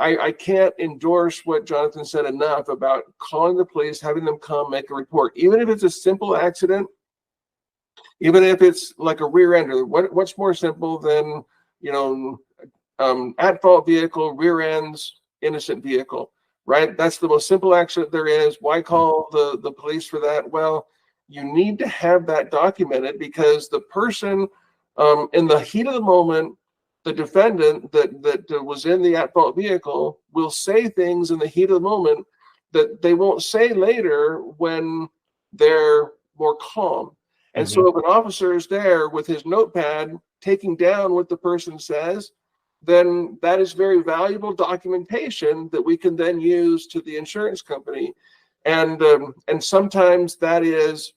I can't endorse what Jonathan said enough about calling the police, having them come make a report, even if it's a simple accident, even if it's like a rear ender. What's more simple than, at fault vehicle, rear ends, innocent vehicle, right? That's the most simple accident there is. Why call the police for that? Well, you need to have that documented, because the person in the heat of the moment, the defendant that was in the at-fault vehicle will say things in the heat of the moment that they won't say later when they're more calm. And so if an officer is there with his notepad taking down what the person says, then that is very valuable documentation that we can then use to the insurance company. And sometimes that is,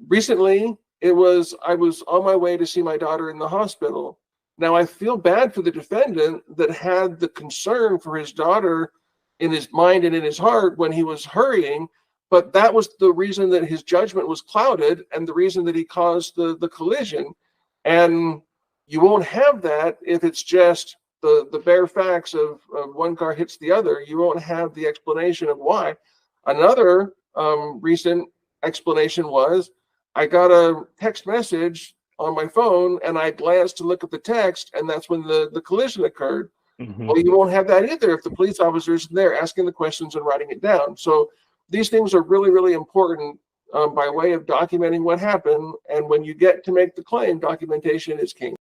recently, I was on my way to see my daughter in the hospital. Now, I feel bad for the defendant that had the concern for his daughter in his mind and in his heart when he was hurrying, but that was the reason that his judgment was clouded and the reason that he caused the collision. And you won't have that if it's just the bare facts of one car hits the other. You won't have the explanation of why. Another recent explanation was, I got a text message on my phone and I glanced to look at the text, and that's when the collision occurred. Well, you won't have that either if the police officer is there asking the questions and writing it down. So these things are really, really important by way of documenting what happened. And when you get to make the claim, documentation is king.